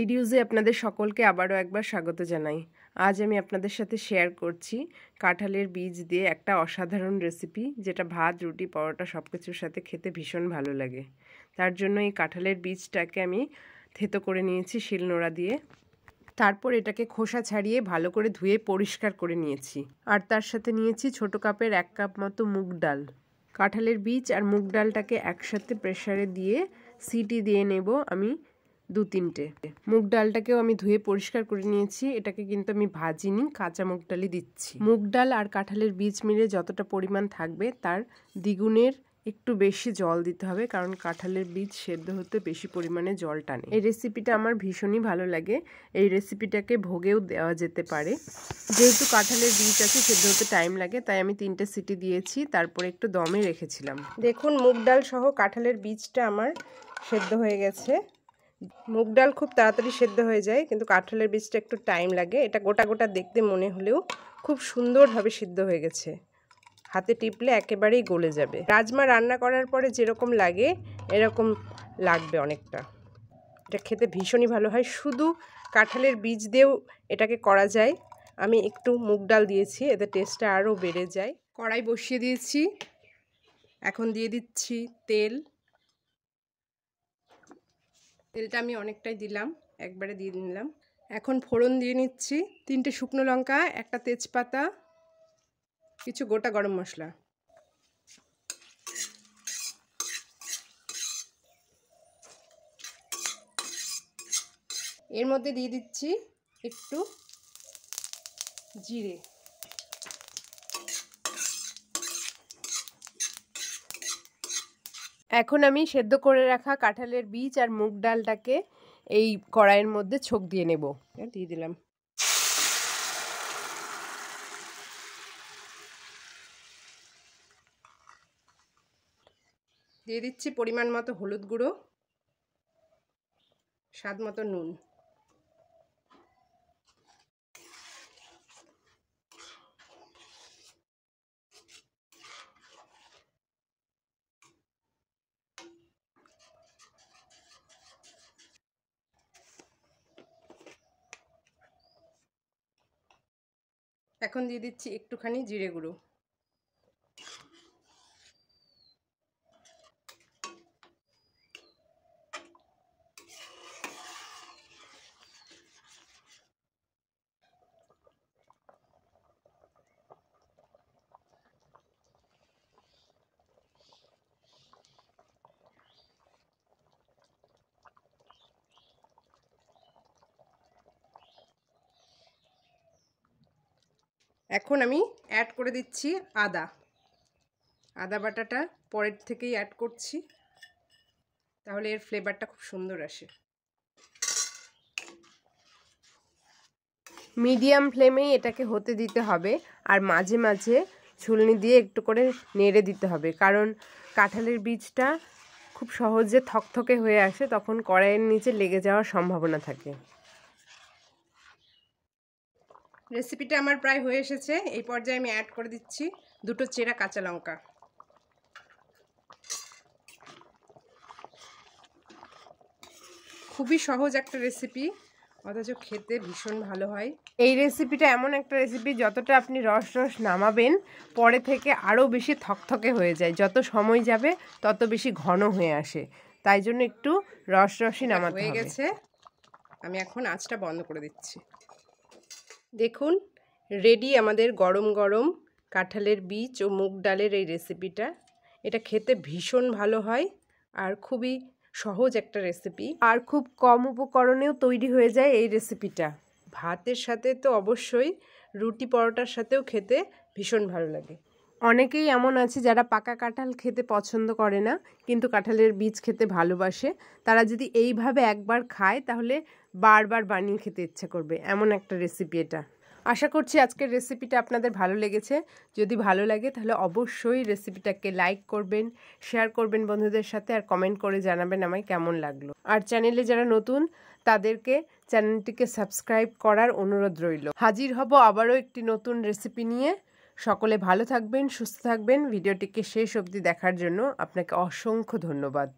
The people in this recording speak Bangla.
ভিডিওজে আপনাদের সকলকে আবারও একবার স্বাগত জানাই। আজ আমি আপনাদের সাথে শেয়ার করছি কাঁঠালের বীজ দিয়ে একটা অসাধারণ রেসিপি, যেটা ভাত, রুটি, পরোটা সব কিছুর সাথে খেতে ভীষণ ভালো লাগে। তার জন্য এই কাঁঠালের বীজটাকে আমি থেতো করে নিয়েছি শিলনোড়া দিয়ে। তারপর এটাকে খোসা ছাড়িয়ে ভালো করে ধুয়ে পরিষ্কার করে নিয়েছি। আর তার সাথে নিয়েছি ছোট কাপের 1 কাপ মতো মুগ ডাল। কাঁঠালের বীজ আর মুগ ডালটাকে একসাথে প্রেসারে দিয়ে সিটি দিয়ে নেব আমি 2-3টে। মুগ ডালটাকেও আমি ধুয়ে পরিষ্কার করে নিয়েছি। এটাকে কিন্তু আমি ভাজিনি, কাঁচা মুগ ডালই দিচ্ছি। মুগ ডাল আর কাঁঠালের বীজ মিলে যতটা পরিমাণ থাকবে তার দ্বিগুণের একটু বেশি জল দিতে হবে, কারণ কাঁঠালের বীজ সেদ্ধ হতে বেশি পরিমাণে জল টানে। এই রেসিপিটা আমার ভীষণই ভালো লাগে। এই রেসিপিটাকে ভোগেও দেওয়া যেতে পারে। যেহেতু কাঁঠালের বীজ আছে, সেদ্ধ হতে টাইম লাগে, তাই আমি 3টে সিটি দিয়েছি, তারপরে একটু দমে রেখেছিলাম। দেখুন, মুগ ডাল সহ কাঁঠালের বীজটা আমার সেদ্ধ হয়ে গেছে। মুগ ডাল খুব তাড়াতাড়ি সেদ্ধ হয়ে যায়, কিন্তু কাঁঠালের বীজটা একটু টাইম লাগে। এটা গোটা গোটা দেখতে মনে হলেও খুব সুন্দরভাবে সিদ্ধ হয়ে গেছে। হাতে টিপলে একেবারেই গলে যাবে। রাজমা রান্না করার পরে যেরকম লাগে এরকম লাগবে অনেকটা। এটা খেতে ভীষণই ভালো হয়। শুধু কাঁঠালের বীজ দিয়েও এটাকে করা যায়। আমি একটু মুগ ডাল দিয়েছি, এতে টেস্টটা আরও বেড়ে যায়। কড়াই বসিয়ে দিয়েছি, এখন দিয়ে দিচ্ছি তেল। তেলটা আমি অনেকটাই দিলাম, একবারে দিয়ে নিলাম। এখন ফোড়ন দিয়ে নিচ্ছি। 3টে শুকনো লঙ্কা, একটা তেজপাতা, কিছু গোটা গরম মশলা। এর মধ্যে দিয়ে দিচ্ছি একটু জিরে। এখন আমি সেদ্ধ করে রাখা কাঁঠালের বীজ আর মুগ ডালটাকে এই কড়াইয়ের মধ্যে ছোক দিয়ে নেব। দিয়ে দিলাম। দিয়ে দিচ্ছি পরিমাণ মতো হলুদ গুঁড়ো, স্বাদ মতো নুন। এখন দিয়ে দিচ্ছি একটুখানি জিরে গুঁড়ো। এখন আমি অ্যাড করে দিচ্ছি আদা বাটাটা পরের থেকেই অ্যাড করছি, তাহলে এর ফ্লেভারটা খুব সুন্দর আসে। মিডিয়াম ফ্লেমেই এটাকে হতে দিতে হবে, আর মাঝে মাঝে ছুলনি দিয়ে একটু করে নেড়ে দিতে হবে, কারণ কাঁঠালের বীজটা খুব সহজে থকথকে হয়ে আসে, তখন কড়াইয়ের নিচে লেগে যাওয়ার সম্ভাবনা থাকে। রেসিপিটা আমার প্রায় হয়ে এসেছে। এই পর্যায়ে আমি অ্যাড করে দিচ্ছি 2টো চেরা কাঁচা লঙ্কা। খুবই সহজ একটা রেসিপি, অথচ খেতে ভীষণ ভালো হয়। এই রেসিপিটা এমন একটা রেসিপি, যতটা আপনি রস নামাবেন পরে থেকে আরও বেশি থকথকে হয়ে যায়। যত সময় যাবে তত বেশি ঘন হয়ে আসে, তাই জন্য একটু রসই নামাতে হবে। হয়ে গেছে, আমি এখন আঁচটা বন্ধ করে দিচ্ছি। দেখুন, রেডি আমাদের গরম গরম কাঁঠালের বীজ ও মুগ ডালের এই রেসিপিটা। এটা খেতে ভীষণ ভালো হয় আর খুবই সহজ একটা রেসিপি, আর খুব কম উপকরণেও তৈরি হয়ে যায় এই রেসিপিটা। ভাতের সাথে তো অবশ্যই, রুটি পরোটার সাথেও খেতে ভীষণ ভালো লাগে। অনেকেই এমন আছে যারা পাকা কাঁঠাল খেতে পছন্দ করে না, কিন্তু কাঁঠালের বীজ খেতে ভালোবাসে। তারা যদি এইভাবে একবার খায় তাহলে বারবার বানিয়ে খেতে ইচ্ছা করবে, এমন একটা রেসিপি এটা। আশা করছি আজকের রেসিপিটা আপনাদের ভালো লেগেছে। যদি ভালো লাগে তাহলে অবশ্যই রেসিপিটাকে লাইক করবেন, শেয়ার করবেন বন্ধুদের সাথে, আর কমেন্ট করে জানাবেন আমায় কেমন লাগলো। আর চ্যানেলে যারা নতুন তাদেরকে চ্যানেলটিকে সাবস্ক্রাইব করার অনুরোধ রইল। হাজির হব আবারও একটি নতুন রেসিপি নিয়ে। সকলে ভালো থাকবেন, সুস্থ থাকবেন। ভিডিওটিকে শেষ অবধি দেখার জন্য আপনাকে অসংখ্য ধন্যবাদ।